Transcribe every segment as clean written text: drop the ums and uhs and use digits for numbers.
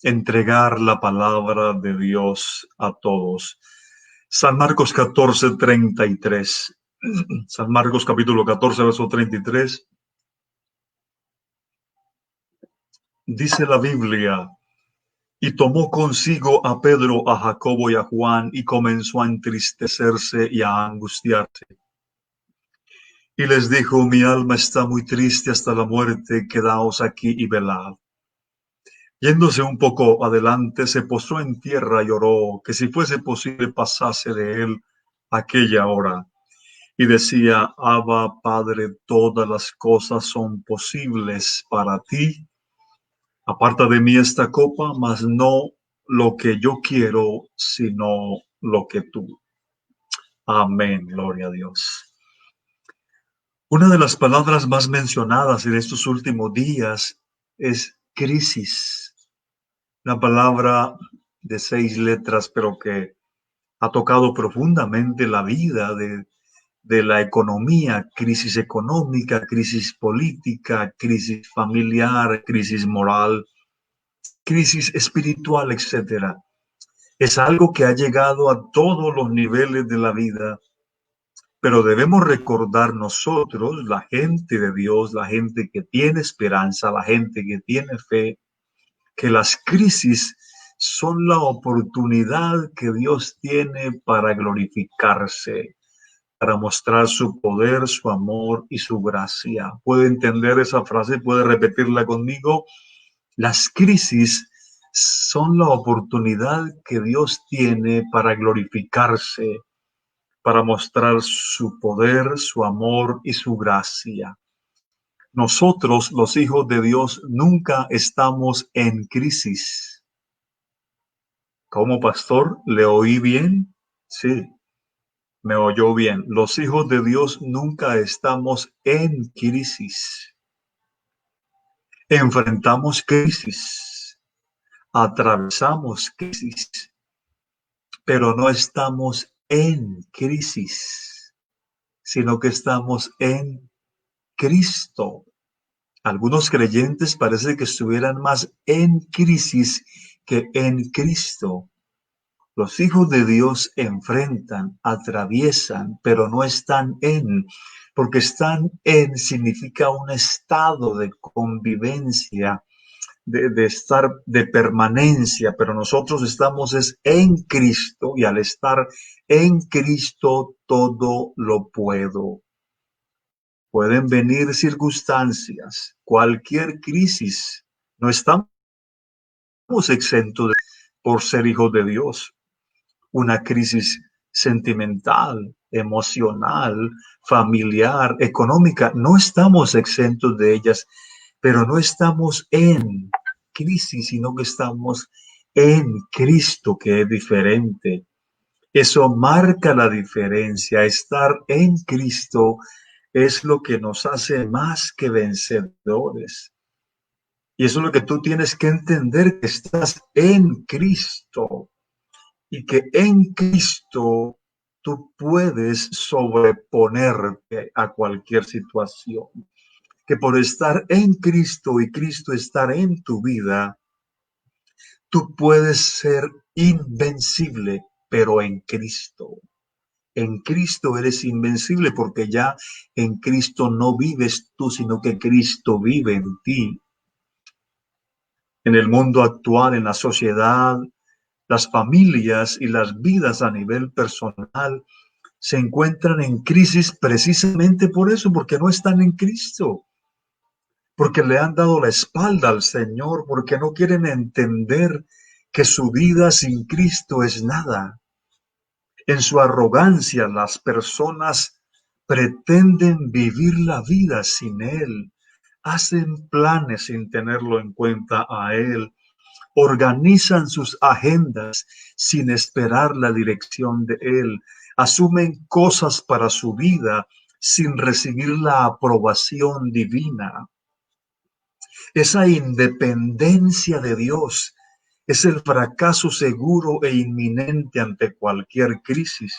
entregar la palabra de Dios a todos. San Marcos 14:33. San Marcos capítulo 14, verso 33. Dice la Biblia: y tomó consigo a Pedro, a Jacobo y a Juan, y comenzó a entristecerse y a angustiarse. Y les dijo: mi alma está muy triste hasta la muerte, quedaos aquí y velad. Yéndose un poco adelante, se postró en tierra y oró que si fuese posible pasase de él aquella hora. Y decía: Abba, Padre, todas las cosas son posibles para ti. Aparta de mí esta copa, mas no lo que yo quiero, sino lo que tú. Amén, gloria a Dios. Una de las palabras más mencionadas en estos últimos días es crisis. Una palabra de 6 letras, pero que ha tocado profundamente la vida de la economía: crisis económica, crisis política, crisis familiar, crisis moral, crisis espiritual, etcétera. Es algo que ha llegado a todos los niveles de la vida, pero debemos recordar nosotros, la gente de Dios, la gente que tiene esperanza, la gente que tiene fe, que las crisis son la oportunidad que Dios tiene para glorificarse, para mostrar su poder, su amor y su gracia. ¿Puede entender esa frase? ¿Puede repetirla conmigo? Las crisis son la oportunidad que Dios tiene para glorificarse, para mostrar su poder, su amor y su gracia. Nosotros, los hijos de Dios, nunca estamos en crisis. ¿Cómo, pastor? ¿Le oí bien? Sí, me oyó bien. Los hijos de Dios nunca estamos en crisis. Enfrentamos crisis, atravesamos crisis, pero no estamos en crisis, sino que estamos en Cristo. Algunos creyentes parece que estuvieran más en crisis que en Cristo. Los hijos de Dios enfrentan, atraviesan, pero no están en, porque están en significa un estado de convivencia, de estar, de permanencia, pero nosotros estamos es en Cristo, y al estar en Cristo todo lo puedo. Pueden venir circunstancias, cualquier crisis, no estamos exentos por ser hijos de Dios. Una crisis sentimental, emocional, familiar, económica, no estamos exentos de ellas, pero no estamos en crisis, sino que estamos en Cristo, que es diferente. Eso marca la diferencia. Estar en Cristo es lo que nos hace más que vencedores. Y eso es lo que tú tienes que entender, que estás en Cristo y que en Cristo tú puedes sobreponerte a cualquier situación. Que por estar en Cristo y Cristo estar en tu vida, tú puedes ser invencible, pero en Cristo. En Cristo eres invencible porque ya en Cristo no vives tú, sino que Cristo vive en ti. En el mundo actual, en la sociedad, las familias y las vidas a nivel personal se encuentran en crisis precisamente por eso, porque no están en Cristo, porque le han dado la espalda al Señor, porque no quieren entender que su vida sin Cristo es nada. En su arrogancia, las personas pretenden vivir la vida sin Él, hacen planes sin tenerlo en cuenta a Él, organizan sus agendas sin esperar la dirección de Él, asumen cosas para su vida sin recibir la aprobación divina. Esa independencia de Dios es el fracaso seguro e inminente ante cualquier crisis.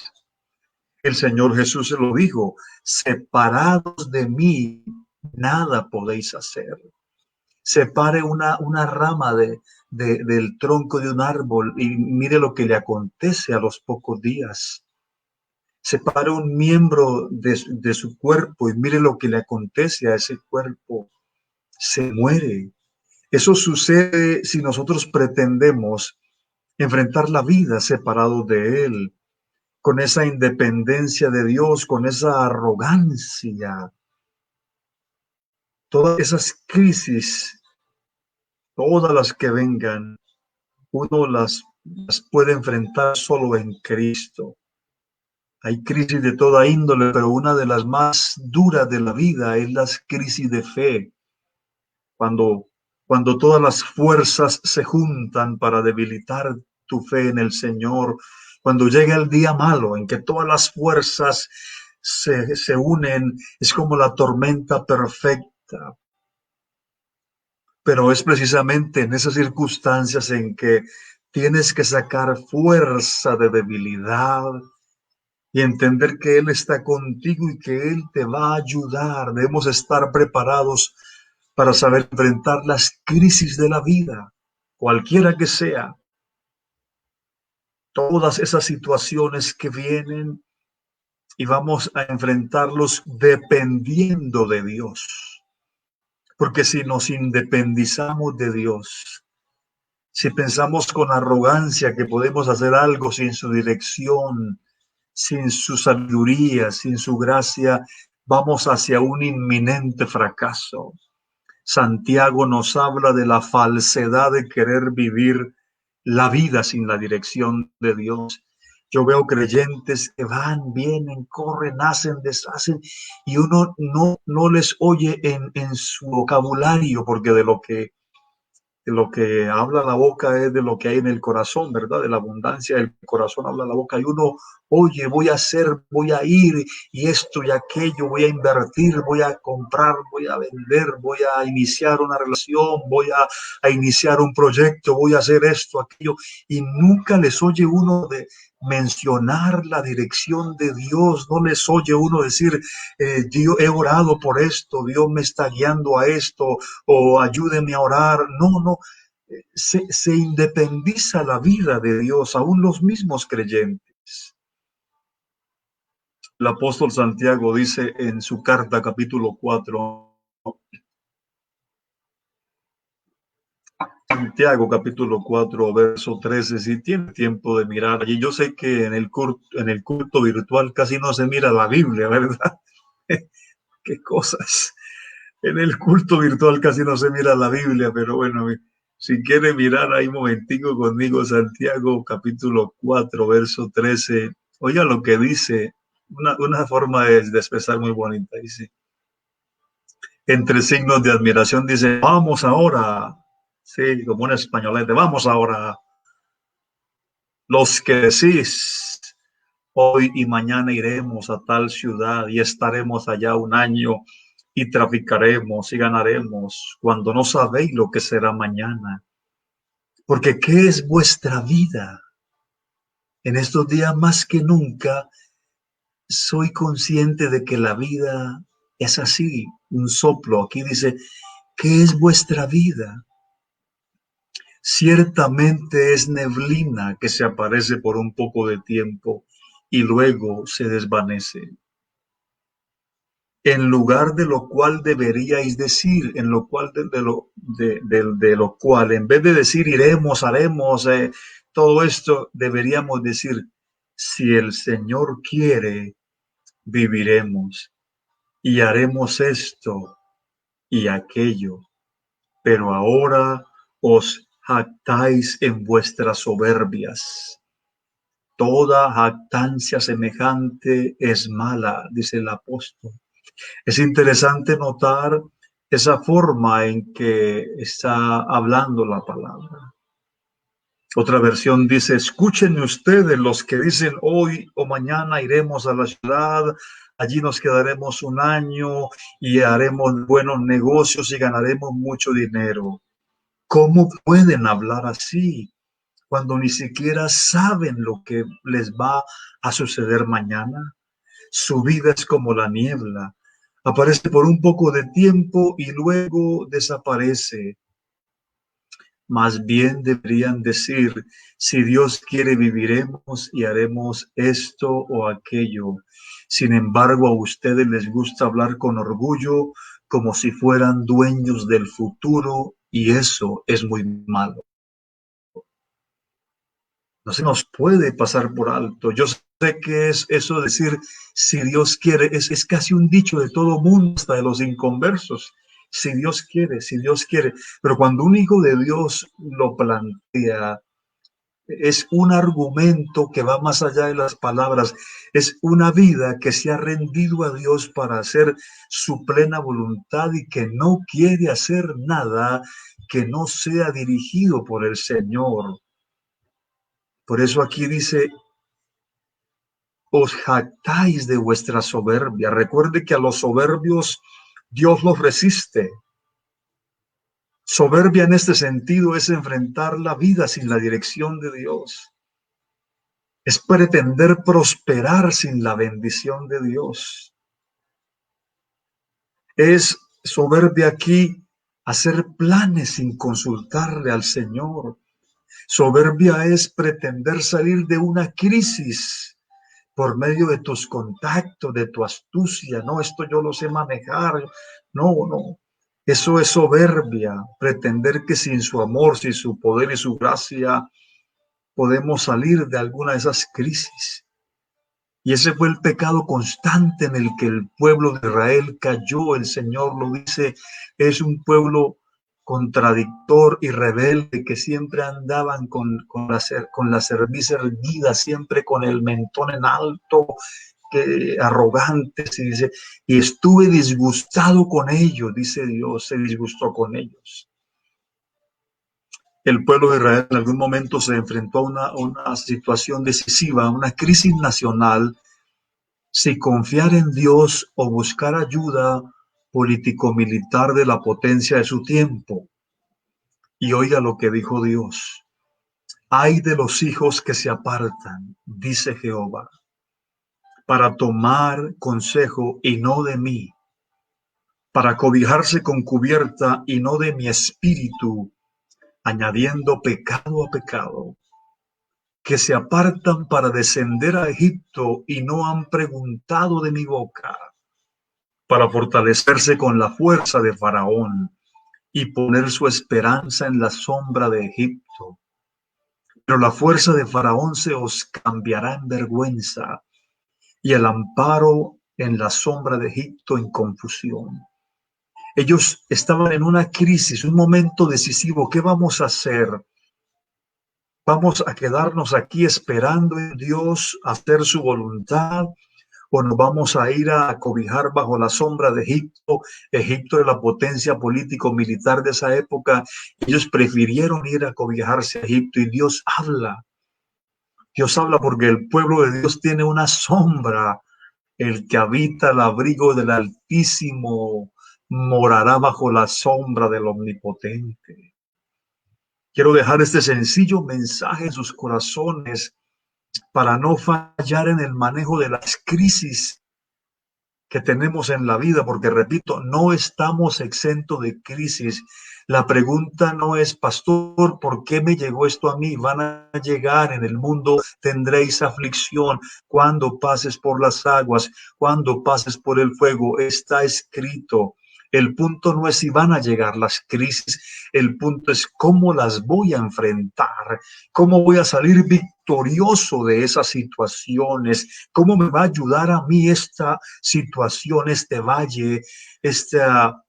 El Señor Jesús se lo dijo: separados de mí, nada podéis hacer. Separe una rama del tronco de un árbol y mire lo que le acontece a los pocos días. Separe un miembro de su cuerpo y mire lo que le acontece a ese cuerpo. Se muere. Eso sucede si nosotros pretendemos enfrentar la vida separados de Él, con esa independencia de Dios, con esa arrogancia. Todas esas crisis, todas las que vengan, uno las puede enfrentar solo en Cristo. Hay crisis de toda índole, pero una de las más duras de la vida es la crisis de fe. Cuando, cuando todas las fuerzas se juntan para debilitar tu fe en el Señor, cuando llega el día malo en que todas las fuerzas se unen, es como la tormenta perfecta. Pero es precisamente en esas circunstancias en que tienes que sacar fuerza de debilidad y entender que Él está contigo y que Él te va a ayudar. Debemos estar preparados para saber enfrentar las crisis de la vida, cualquiera que sea. Todas esas situaciones que vienen y vamos a enfrentarlos dependiendo de Dios. Porque si nos independizamos de Dios, si pensamos con arrogancia que podemos hacer algo sin su dirección, sin su sabiduría, sin su gracia, vamos hacia un inminente fracaso. Santiago nos habla de la falsedad de querer vivir la vida sin la dirección de Dios. Yo veo creyentes que van, vienen, corren, hacen, deshacen, y uno no les oye en su vocabulario, porque de lo que habla la boca es de lo que hay en el corazón, ¿verdad? De la abundancia del corazón habla la boca y uno, oye, voy a hacer, voy a ir y esto y aquello, voy a invertir, voy a comprar, voy a vender, voy a iniciar una relación, voy a iniciar un proyecto, voy a hacer esto, aquello, y nunca les oye uno de mencionar la dirección de Dios, no les oye uno decir, Dios, he orado por esto, Dios me está guiando a esto, o ayúdeme a orar. No, se independiza la vida de Dios, aún los mismos creyentes. El apóstol Santiago dice en su carta, capítulo 4, Santiago, capítulo 4, verso 13, si tiene tiempo de mirar allí. Yo sé que en el culto virtual casi no se mira la Biblia, ¿verdad? Qué cosas. En el culto virtual casi no se mira la Biblia, pero bueno, si quiere mirar ahí un momentico conmigo, Santiago capítulo 4, verso 13, oiga lo que dice, una forma de expresar muy bonita, dice, entre signos de admiración, dice, vamos ahora, sí, como un españolete, vamos ahora, los que decís, hoy y mañana iremos a tal ciudad y estaremos allá un año y traficaremos y ganaremos cuando no sabéis lo que será mañana. Porque ¿qué es vuestra vida? En estos días más que nunca soy consciente de que la vida es así, un soplo. Aquí dice, ¿qué es vuestra vida? Ciertamente es neblina que se aparece por un poco de tiempo y luego se desvanece. En lugar de lo cual deberíais decir, en lo cual de lo cual, en vez de decir iremos, haremos, todo esto, deberíamos decir, si el Señor quiere, viviremos y haremos esto y aquello. Pero ahora os jactáis en vuestras soberbias. Toda jactancia semejante es mala, dice el apóstol. Es interesante notar esa forma en que está hablando la palabra. Otra versión dice, escuchen ustedes los que dicen hoy o mañana iremos a la ciudad, allí nos quedaremos un año y haremos buenos negocios y ganaremos mucho dinero. ¿Cómo pueden hablar así cuando ni siquiera saben lo que les va a suceder mañana? Su vida es como la niebla. Aparece por un poco de tiempo y luego desaparece. Más bien deberían decir, si Dios quiere, viviremos y haremos esto o aquello. Sin embargo, a ustedes les gusta hablar con orgullo como si fueran dueños del futuro, y eso es muy malo. No se nos puede pasar por alto. Yo sé que es eso de decir, si Dios quiere, es casi un dicho de todo mundo, hasta de los inconversos. Si Dios quiere, si Dios quiere. Pero cuando un hijo de Dios lo plantea, es un argumento que va más allá de las palabras. Es una vida que se ha rendido a Dios para hacer su plena voluntad y que no quiere hacer nada que no sea dirigido por el Señor. Por eso aquí dice, os jactáis de vuestra soberbia. Recuerde que a los soberbios Dios los resiste. Soberbia en este sentido es enfrentar la vida sin la dirección de Dios. Es pretender prosperar sin la bendición de Dios. Es soberbia aquí hacer planes sin consultarle al Señor. Soberbia es pretender salir de una crisis por medio de tus contactos, de tu astucia. No, esto yo lo sé manejar. No, no. Eso es soberbia, pretender que sin su amor, sin su poder y su gracia, podemos salir de alguna de esas crisis. Y ese fue el pecado constante en el que el pueblo de Israel cayó. El Señor lo dice, es un pueblo contradictor y rebelde que siempre andaban con la cerviz erguida, siempre con el mentón en alto, que arrogantes, y dice, y estuve disgustado con ellos, dice Dios, se disgustó con ellos. El pueblo de Israel en algún momento se enfrentó a una situación decisiva, una crisis nacional, si confiar en Dios o buscar ayuda político-militar de la potencia de su tiempo. Y oiga lo que dijo Dios. Ay de los hijos que se apartan, dice Jehová, para tomar consejo y no de mí, para cobijarse con cubierta y no de mi espíritu, añadiendo pecado a pecado, que se apartan para descender a Egipto y no han preguntado de mi boca, para fortalecerse con la fuerza de Faraón y poner su esperanza en la sombra de Egipto. Pero la fuerza de Faraón se os cambiará en vergüenza y el amparo en la sombra de Egipto en confusión. Ellos estaban en una crisis, un momento decisivo. ¿Qué vamos a hacer? ¿Vamos a quedarnos aquí esperando en Dios hacer su voluntad? ¿O nos vamos a ir a cobijar bajo la sombra de Egipto? Egipto era la potencia político-militar de esa época. Ellos prefirieron ir a cobijarse a Egipto y Dios habla. Dios habla porque el pueblo de Dios tiene una sombra. El que habita el abrigo del Altísimo morará bajo la sombra del Omnipotente. Quiero dejar este sencillo mensaje en sus corazones para no fallar en el manejo de las crisis que tenemos en la vida, porque repito, no estamos exentos de crisis. La pregunta no es, pastor, ¿por qué me llegó esto a mí? Van a llegar en el mundo, tendréis aflicción cuando pases por las aguas, cuando pases por el fuego, está escrito. El punto no es si van a llegar las crisis, el punto es cómo las voy a enfrentar, cómo voy a salir victorioso de esas situaciones, cómo me va a ayudar a mí esta situación, este valle, esta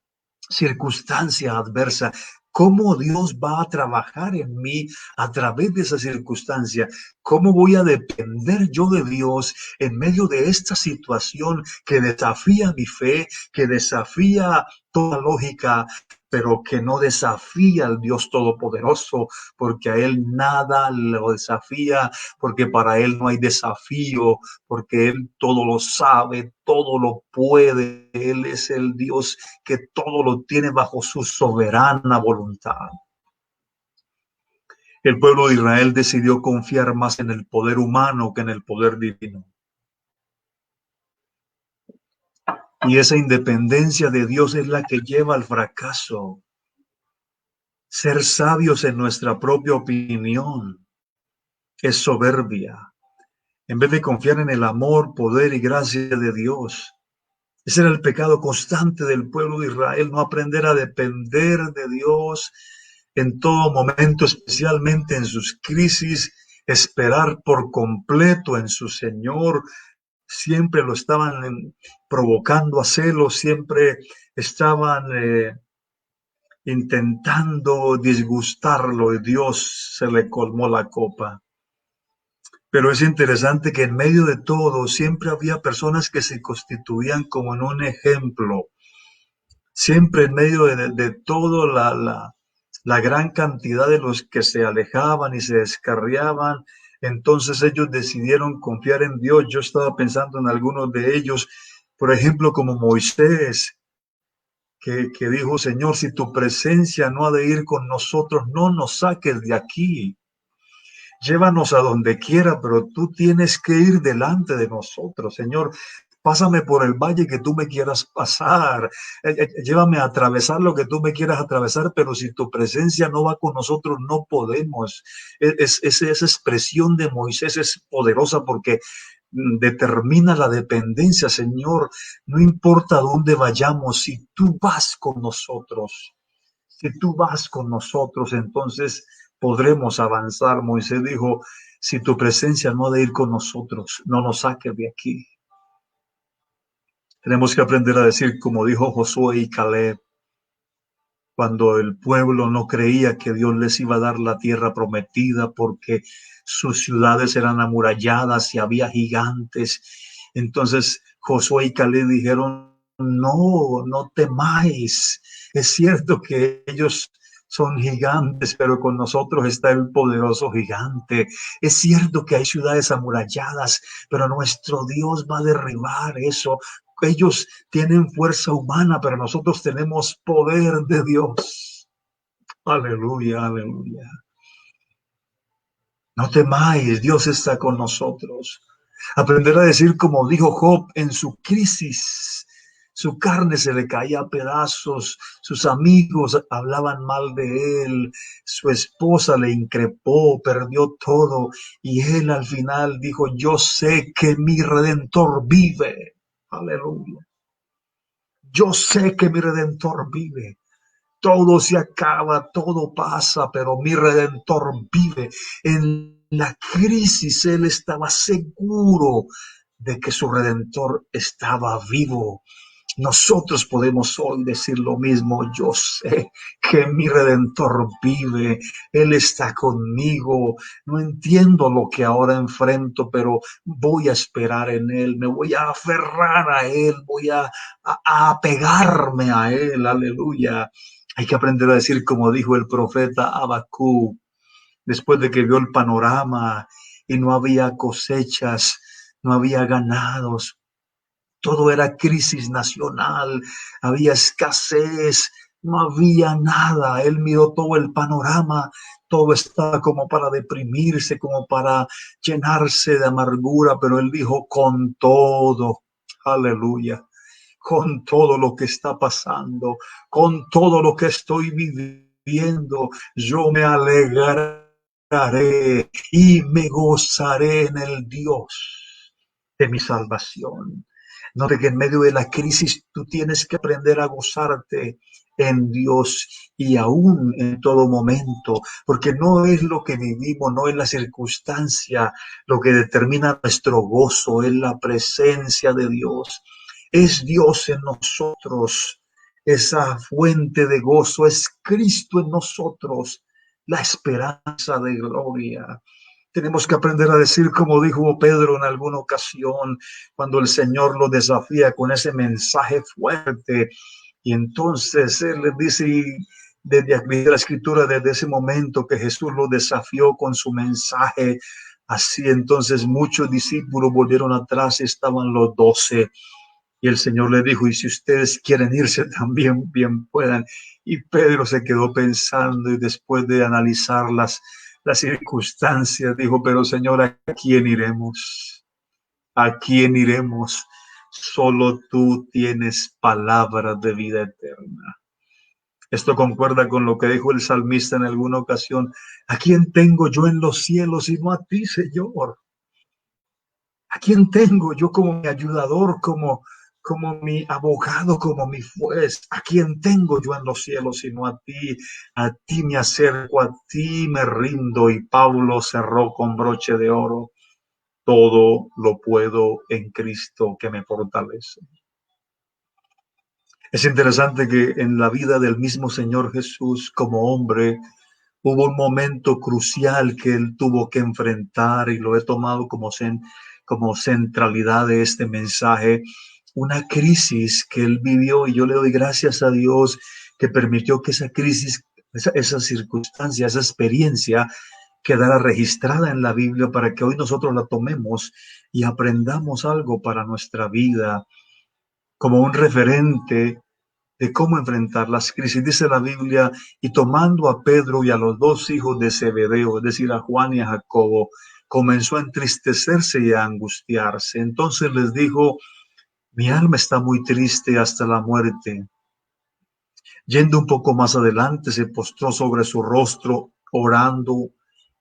circunstancia adversa. ¿Cómo Dios va a trabajar en mí a través de esa circunstancia? ¿Cómo voy a depender yo de Dios en medio de esta situación que desafía mi fe, que desafía toda lógica, pero que no desafía al Dios Todopoderoso, porque a Él nada lo desafía, porque para Él no hay desafío, porque Él todo lo sabe, todo lo puede. Él es el Dios que todo lo tiene bajo su soberana voluntad. El pueblo de Israel decidió confiar más en el poder humano que en el poder divino. Y esa independencia de Dios es la que lleva al fracaso. Ser sabios en nuestra propia opinión es soberbia. En vez de confiar en el amor, poder y gracia de Dios. Ese era el pecado constante del pueblo de Israel, no aprender a depender de Dios en todo momento, especialmente en sus crisis, esperar por completo en su Señor. Siempre lo estaban provocando a celos, siempre estaban intentando disgustarlo y Dios se le colmó la copa. Pero es interesante que en medio de todo siempre había personas que se constituían como en un ejemplo. Siempre en medio de toda la gran cantidad de los que se alejaban y se descarriaban, entonces ellos decidieron confiar en Dios. Yo estaba pensando en algunos de ellos, por ejemplo, como Moisés, que dijo, Señor, si tu presencia no ha de ir con nosotros, no nos saques de aquí. Llévanos a donde quiera, pero tú tienes que ir delante de nosotros, Señor. Pásame por el valle que tú me quieras pasar. Llévame a atravesar lo que tú me quieras atravesar, pero si tu presencia no va con nosotros, no podemos. Esa expresión de Moisés es poderosa porque determina la dependencia, Señor. No importa dónde vayamos, si tú vas con nosotros. Si tú vas con nosotros, entonces podremos avanzar. Moisés dijo, si tu presencia no ha de ir con nosotros, no nos saques de aquí. Tenemos que aprender a decir, como dijo Josué y Caleb, cuando el pueblo no creía que Dios les iba a dar la tierra prometida porque sus ciudades eran amuralladas y había gigantes. Entonces Josué y Caleb dijeron, no temáis. Es cierto que ellos son gigantes, pero con nosotros está el poderoso gigante. Es cierto que hay ciudades amuralladas, pero nuestro Dios va a derribar eso. Ellos tienen fuerza humana, pero nosotros tenemos poder de Dios. Aleluya, aleluya. No temáis, Dios está con nosotros. Aprender a decir como dijo Job en su crisis. Su carne se le caía a pedazos, sus amigos hablaban mal de él, su esposa le increpó, perdió todo y él al final dijo, yo sé que mi Redentor vive. Aleluya. Yo sé que mi Redentor vive. Todo se acaba, todo pasa, pero mi Redentor vive. En la crisis él estaba seguro de que su Redentor estaba vivo. Nosotros podemos hoy decir lo mismo. Yo sé que mi Redentor vive. Él está conmigo. No entiendo lo que ahora enfrento, pero voy a esperar en Él. Me voy a aferrar a Él. Voy a apegarme a Él. Aleluya. Hay que aprender a decir como dijo el profeta Habacuc, después de que vio el panorama y no había cosechas, no había ganados. Todo era crisis nacional, había escasez, no había nada. Él miró todo el panorama, todo estaba como para deprimirse, como para llenarse de amargura, pero él dijo, con todo, aleluya, con todo lo que está pasando, con todo lo que estoy viviendo, yo me alegraré y me gozaré en el Dios de mi salvación. No de que en medio de la crisis tú tienes que aprender a gozarte en Dios y aún en todo momento, porque no es lo que vivimos, no es la circunstancia lo que determina nuestro gozo, es la presencia de Dios. Es Dios en nosotros, esa fuente de gozo, es Cristo en nosotros, la esperanza de gloria. Tenemos que aprender a decir como dijo Pedro en alguna ocasión, cuando el Señor lo desafía con ese mensaje fuerte. Y entonces Él les dice, desde la escritura, desde ese momento que Jesús lo desafió con su mensaje, así entonces muchos discípulos volvieron atrás y estaban los 12. Y el Señor le dijo, y si ustedes quieren irse también, bien puedan. Y Pedro se quedó pensando y después de analizar las circunstancias, dijo, pero Señor, ¿a quién iremos? ¿A quién iremos? Solo tú tienes palabras de vida eterna. Esto concuerda con lo que dijo el salmista en alguna ocasión. ¿A quién tengo yo en los cielos sino a ti, Señor? ¿A quién tengo yo como mi ayudador, como mi abogado, como mi juez? ¿A quién tengo yo en los cielos sino a ti? A ti me acerco, a ti me rindo. Y Pablo cerró con broche de oro. Todo lo puedo en Cristo que me fortalece. Es interesante que en la vida del mismo Señor Jesús como hombre hubo un momento crucial que él tuvo que enfrentar, y lo he tomado como centralidad de este mensaje, una crisis que él vivió, y yo le doy gracias a Dios que permitió que esa crisis, esa circunstancia, esa experiencia quedara registrada en la Biblia para que hoy nosotros la tomemos y aprendamos algo para nuestra vida como un referente de cómo enfrentar las crisis. Dice la Biblia, y tomando a Pedro y a los dos hijos de Zebedeo, es decir, a Juan y a Jacobo, comenzó a entristecerse y a angustiarse. Entonces les dijo, mi alma está muy triste hasta la muerte. Yendo un poco más adelante, se postró sobre su rostro, orando,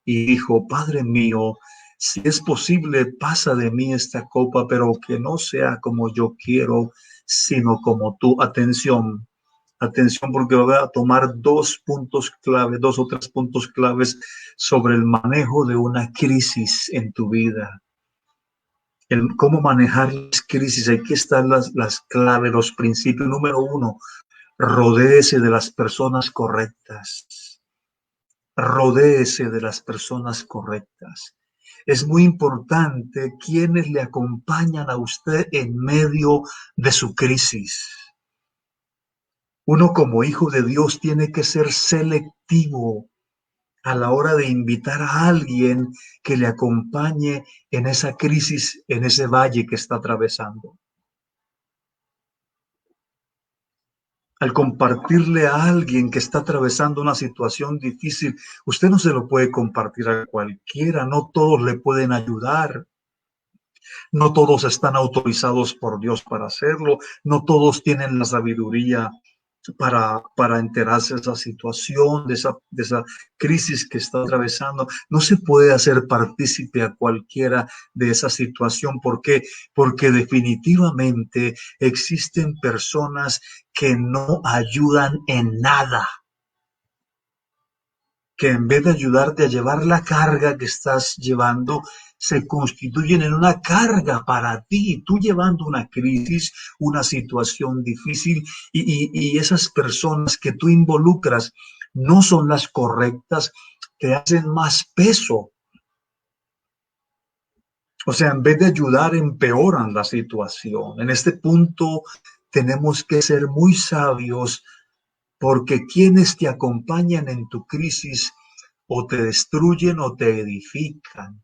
y dijo, Padre mío, si es posible, pasa de mí esta copa, pero que no sea como yo quiero, sino como tú. Atención, atención, porque voy a tomar dos puntos clave, dos o tres puntos claves sobre el manejo de una crisis en tu vida. El cómo manejar las crisis. Aquí están las claves, los principios. Número uno, rodéese de las personas correctas. Rodéese de las personas correctas. Es muy importante quienes le acompañan a usted en medio de su crisis. Uno como hijo de Dios tiene que ser selectivo a la hora de invitar a alguien que le acompañe en esa crisis, en ese valle que está atravesando. Al compartirle a alguien que está atravesando una situación difícil, usted no se lo puede compartir a cualquiera, no todos le pueden ayudar, no todos están autorizados por Dios para hacerlo, no todos tienen la sabiduría para enterarse de esa situación, de esa crisis que está atravesando. No se puede hacer partícipe a cualquiera de esa situación. ¿Por qué? Porque definitivamente existen personas que no ayudan en nada, que en vez de ayudarte a llevar la carga que estás llevando, se constituyen en una carga para ti, tú llevando una crisis, una situación difícil, y esas personas que tú involucras no son las correctas, te hacen más peso. O sea, en vez de ayudar, empeoran la situación. En este punto tenemos que ser muy sabios, porque quienes te acompañan en tu crisis o te destruyen o te edifican.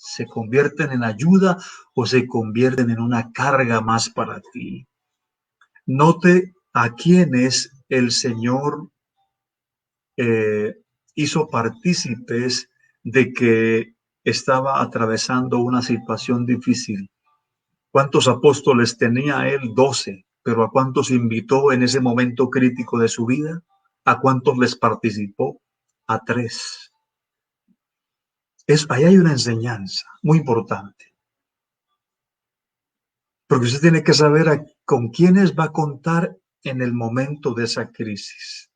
Se convierten en ayuda o se convierten en una carga más para ti. Note a quienes el Señor hizo partícipes de que estaba atravesando una situación difícil. ¿Cuántos apóstoles tenía él? 12. ¿Pero a cuántos invitó en ese momento crítico de su vida? ¿A cuántos les participó? A 3. Ahí hay una enseñanza muy importante. Porque usted tiene que saber con quiénes va a contar en el momento de esa crisis.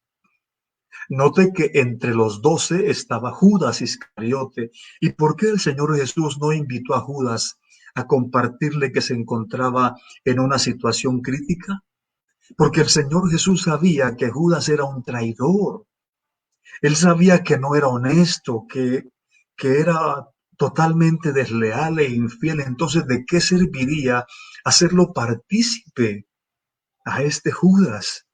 Note que entre los 12 estaba Judas Iscariote. ¿Y por qué el Señor Jesús no invitó a Judas a compartirle que se encontraba en una situación crítica? Porque el Señor Jesús sabía que Judas era un traidor. Él sabía que no era honesto, que era totalmente desleal e infiel. Entonces, ¿de qué serviría hacerlo partícipe a este Judas?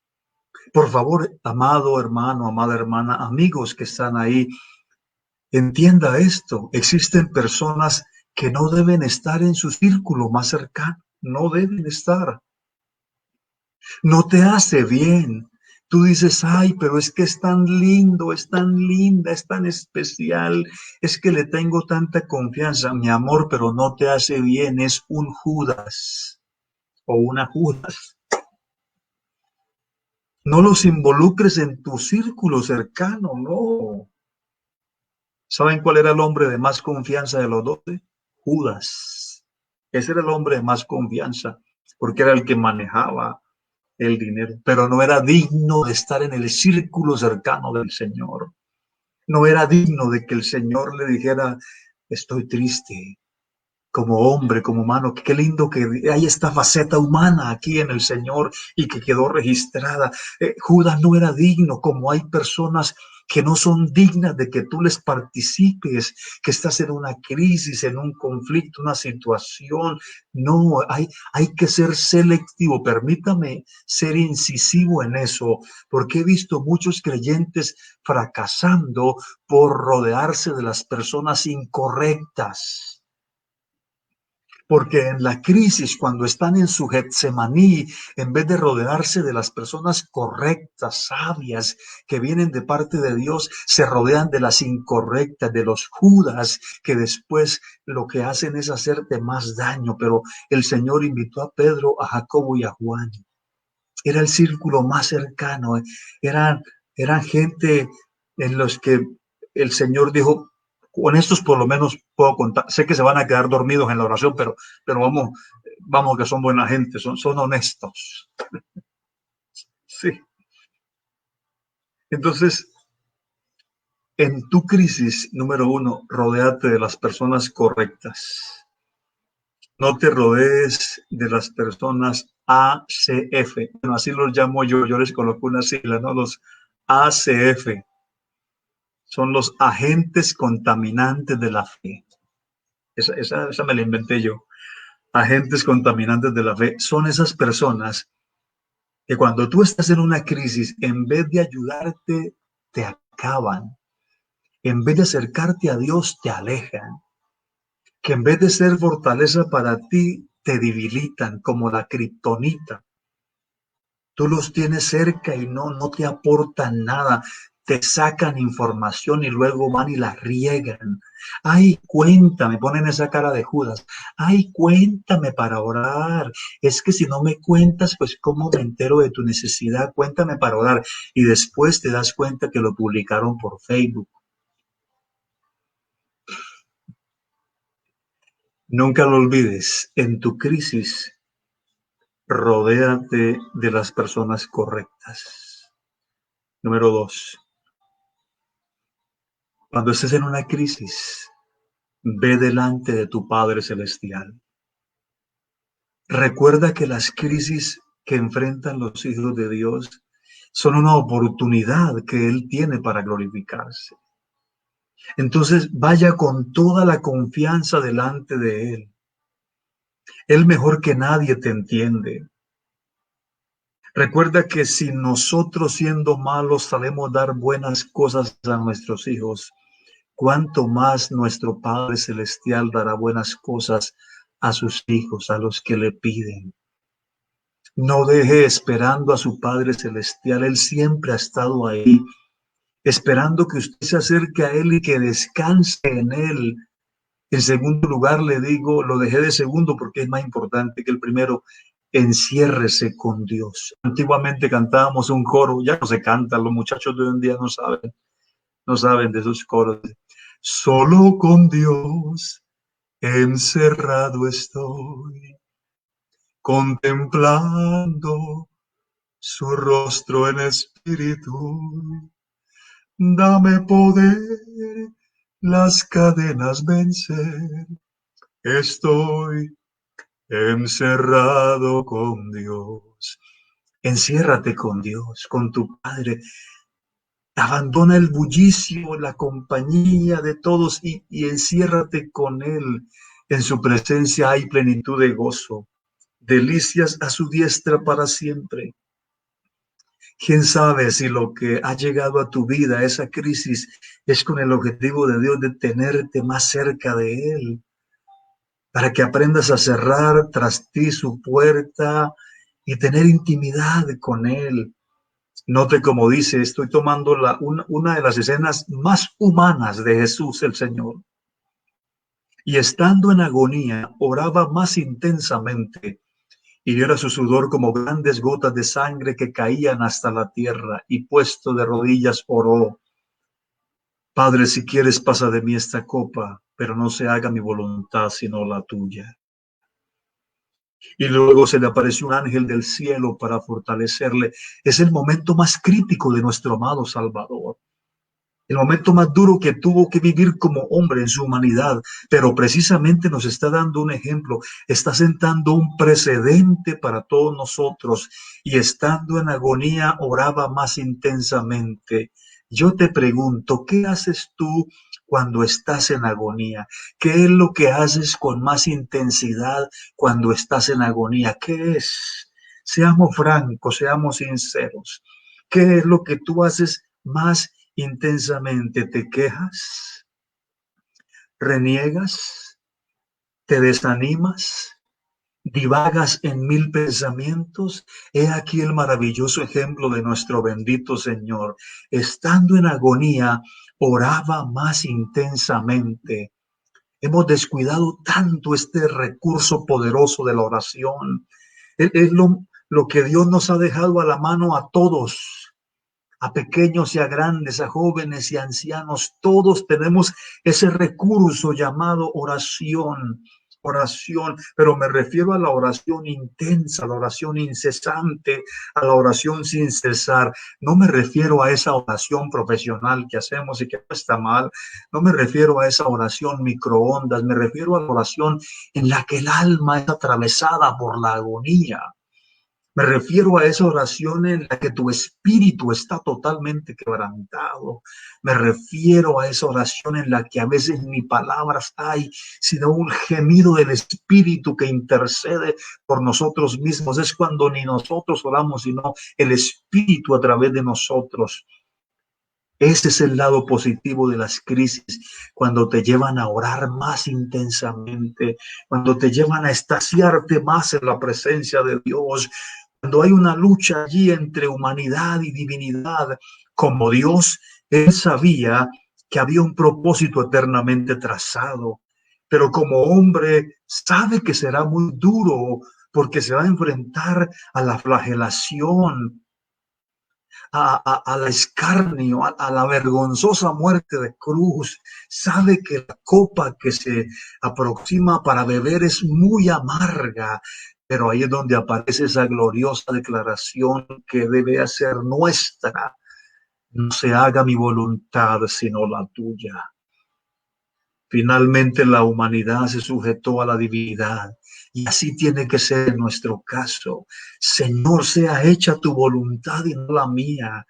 Por favor, amado hermano, amada hermana, amigos que están ahí, entienda esto. Existen personas que no deben estar en su círculo más cercano, no deben estar. No te hace bien. Tú dices, ay, pero es que es tan lindo, es tan linda, es tan especial, es que le tengo tanta confianza, mi amor, pero no te hace bien, es un Judas. o una Judas. No los involucres en tu círculo cercano, no. ¿Saben cuál era el hombre de más confianza de los 12? Judas. Ese era el hombre de más confianza, porque era el que manejaba el dinero, pero no era digno de estar en el círculo cercano del Señor. No era digno de que el Señor le dijera, estoy triste, como hombre, como humano. Qué lindo que hay esta faceta humana aquí en el Señor y que quedó registrada. Judas no era digno, como hay personas que no son dignas de que tú les participes, que estás en una crisis, en un conflicto, una situación. No, hay que ser selectivo. Permítame ser incisivo en eso, porque he visto muchos creyentes fracasando por rodearse de las personas incorrectas. Porque en la crisis, cuando están en su Getsemaní, en vez de rodearse de las personas correctas, sabias, que vienen de parte de Dios, se rodean de las incorrectas, de los Judas, que después lo que hacen es hacerte más daño. Pero el Señor invitó a Pedro, a Jacobo y a Juan. Era el círculo más cercano. Eran gente en los que el Señor dijo, con estos por lo menos puedo contar. Sé que se van a quedar dormidos en la oración, pero vamos que son buena gente, son honestos. Sí. Entonces, en tu crisis, número uno, rodéate de las personas correctas. No te rodees de las personas ACF. Bueno, así los llamo yo les coloco una sigla, ¿no? Los ACF. Son los agentes contaminantes de la fe. Esa me la inventé yo. Agentes contaminantes de la fe son esas personas que cuando tú estás en una crisis, en vez de ayudarte, te acaban. En vez de acercarte a Dios, te alejan. Que en vez de ser fortaleza para ti, te debilitan como la kriptonita. Tú los tienes cerca y no te aportan nada. Te sacan información y luego van y la riegan. Ay, cuéntame, ponen esa cara de Judas. Ay, cuéntame para orar. Es que si no me cuentas, pues ¿cómo me entero de tu necesidad? Cuéntame para orar. Y después te das cuenta que lo publicaron por Facebook. Nunca lo olvides. En tu crisis, rodéate de las personas correctas. Número 2. Cuando estés en una crisis, ve delante de tu Padre Celestial. Recuerda que las crisis que enfrentan los hijos de Dios son una oportunidad que Él tiene para glorificarse. Entonces vaya con toda la confianza delante de Él. Él mejor que nadie te entiende. Recuerda que si nosotros siendo malos sabemos dar buenas cosas a nuestros hijos, cuánto más nuestro Padre Celestial dará buenas cosas a sus hijos, a los que le piden. No deje esperando a su Padre Celestial. Él siempre ha estado ahí, esperando que usted se acerque a Él y que descanse en Él. En segundo lugar, le digo, lo dejé de segundo porque es más importante que el primero, enciérrese con Dios. Antiguamente cantábamos un coro, ya no se canta, los muchachos de hoy en día no saben de esos coros. Solo con Dios encerrado estoy, contemplando su rostro en espíritu. Dame poder las cadenas vencer. Estoy encerrado con Dios. Enciérrate con Dios, con tu Padre. Abandona el bullicio, la compañía de todos y enciérrate con Él. En su presencia hay plenitud de gozo, delicias a su diestra para siempre. ¿Quién sabe si lo que ha llegado a tu vida, esa crisis, es con el objetivo de Dios de tenerte más cerca de Él, para que aprendas a cerrar tras ti su puerta y tener intimidad con Él? Note como dice, estoy tomando una de las escenas más humanas de Jesús el Señor. Y estando en agonía, oraba más intensamente y viera su sudor como grandes gotas de sangre que caían hasta la tierra, y puesto de rodillas oró: Padre, si quieres, pasa de mí esta copa, pero no se haga mi voluntad sino la tuya. Y luego se le apareció un ángel del cielo para fortalecerle. Es el momento más crítico de nuestro amado Salvador. El momento más duro que tuvo que vivir como hombre en su humanidad, pero precisamente nos está dando un ejemplo, está sentando un precedente para todos nosotros, y estando en agonía oraba más intensamente. Yo te pregunto, ¿qué haces tú cuando estás en agonía? ¿Qué es lo que haces con más intensidad cuando estás en agonía? ¿Qué es? Seamos francos, seamos sinceros. ¿Qué es lo que tú haces más intensamente? ¿Te quejas? ¿Reniegas? ¿Te desanimas? ¿Divagas en mil pensamientos? He aquí el maravilloso ejemplo de nuestro bendito Señor. Estando en agonía, oraba más intensamente. Hemos descuidado tanto este recurso poderoso de la oración. Es lo que Dios nos ha dejado a la mano a todos, a pequeños y a grandes, a jóvenes y a ancianos. Todos tenemos ese recurso llamado oración. Oración, pero me refiero a la oración intensa, a la oración incesante, a la oración sin cesar. No me refiero a esa oración profesional que hacemos y que no está mal. No me refiero a esa oración microondas. Me refiero a la oración en la que el alma es atravesada por la agonía. Me refiero a esa oración en la que tu espíritu está totalmente quebrantado. Me refiero a esa oración en la que a veces ni palabras hay, sino un gemido del espíritu que intercede por nosotros mismos. Es cuando ni nosotros oramos, sino el espíritu a través de nosotros. Ese es el lado positivo de las crisis, cuando te llevan a orar más intensamente, cuando te llevan a extasiarte más en la presencia de Dios, cuando hay una lucha allí entre humanidad y divinidad. Como Dios, Él sabía que había un propósito eternamente trazado, pero como hombre sabe que será muy duro, porque se va a enfrentar a la flagelación, al escarnio, a la vergonzosa muerte de cruz. Sabe que la copa que se aproxima para beber es muy amarga, pero ahí es donde aparece esa gloriosa declaración que debe ser nuestra: no se haga mi voluntad sino la tuya. Finalmente la humanidad se sujetó a la divinidad, y así tiene que ser en nuestro caso. Señor, sea hecha tu voluntad y no la mía.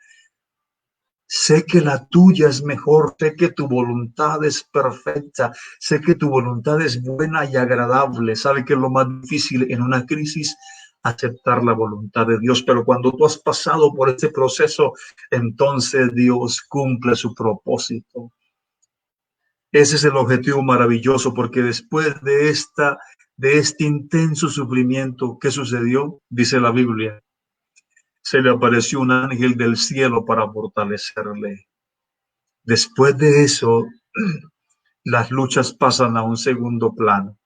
Sé que la tuya es mejor, sé que tu voluntad es perfecta, sé que tu voluntad es buena y agradable. ¿Sabe qué es lo más difícil en una crisis? Aceptar la voluntad de Dios. Pero cuando tú has pasado por este proceso, entonces Dios cumple su propósito. Ese es el objetivo maravilloso, porque después de este intenso sufrimiento, ¿qué sucedió? Dice la Biblia: se le apareció un ángel del cielo para fortalecerle. Después de eso, las luchas pasan a un segundo plano.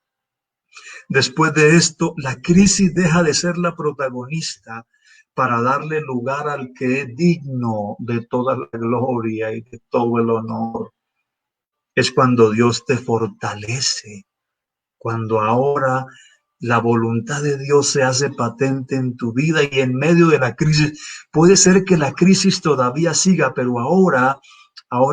Después de esto, la crisis deja de ser la protagonista para darle lugar al que es digno de toda la gloria y de todo el honor. Es cuando Dios te fortalece, cuando ahora la voluntad de Dios se hace patente en tu vida, y en medio de la crisis, puede ser que la crisis todavía siga, pero ahora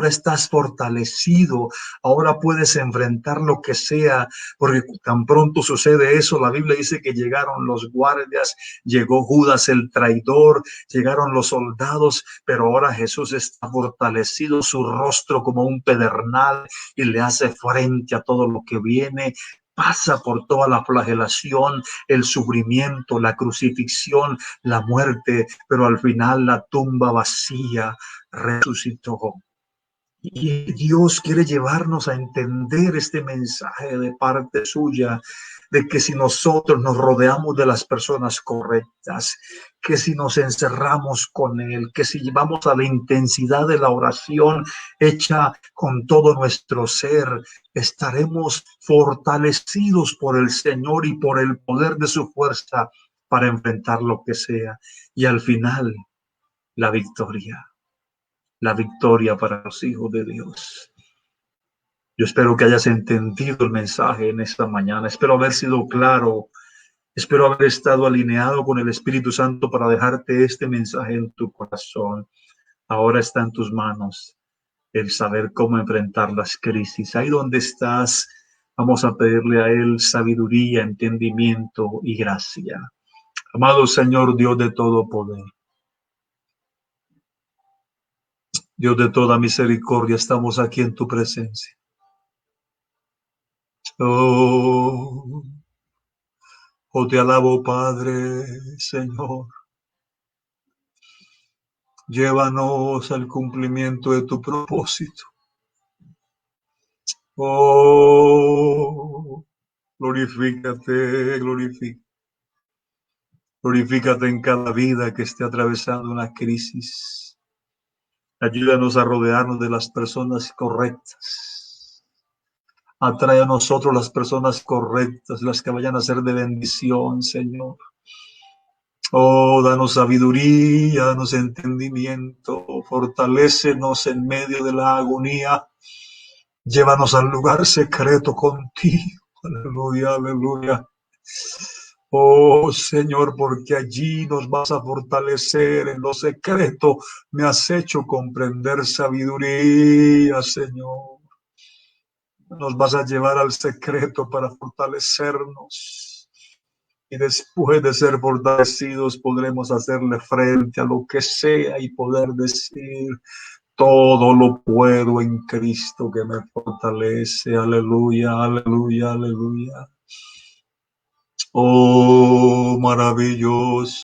estás fortalecido, ahora puedes enfrentar lo que sea, porque tan pronto sucede eso, la Biblia dice que llegaron los guardias, llegó Judas el traidor, llegaron los soldados, pero ahora Jesús está fortalecido, su rostro como un pedernal, y le hace frente a todo lo que viene. Pasa por toda la flagelación, el sufrimiento, la crucifixión, la muerte, pero al final la tumba vacía, resucitó. Y Dios quiere llevarnos a entender este mensaje de parte suya, de que si nosotros nos rodeamos de las personas correctas, que si nos encerramos con Él, que si llevamos a la intensidad de la oración hecha con todo nuestro ser, estaremos fortalecidos por el Señor y por el poder de su fuerza para enfrentar lo que sea. Y al final, la victoria para los hijos de Dios. Yo espero que hayas entendido el mensaje en esta mañana. Espero haber sido claro. Espero haber estado alineado con el Espíritu Santo para dejarte este mensaje en tu corazón. Ahora está en tus manos el saber cómo enfrentar las crisis. Ahí donde estás, vamos a pedirle a Él sabiduría, entendimiento y gracia. Amado Señor, Dios de todo poder, Dios de toda misericordia, estamos aquí en tu presencia. Oh, te alabo, Padre, Señor. Llévanos al cumplimiento de tu propósito. Oh, glorifícate, glorifícate en cada vida que esté atravesando una crisis. Ayúdanos a rodearnos de las personas correctas. Atrae a nosotros las personas correctas, las que vayan a ser de bendición, Señor. Oh, danos sabiduría, danos entendimiento, fortalécenos en medio de la agonía. Llévanos al lugar secreto contigo. Aleluya, aleluya. Oh Señor, porque allí nos vas a fortalecer en lo secreto. Me has hecho comprender sabiduría, Señor. Nos vas a llevar al secreto para fortalecernos. Y después de ser fortalecidos podremos hacerle frente a lo que sea y poder decir: todo lo puedo en Cristo que me fortalece. Aleluya, aleluya, aleluya. Oh, maravilloso.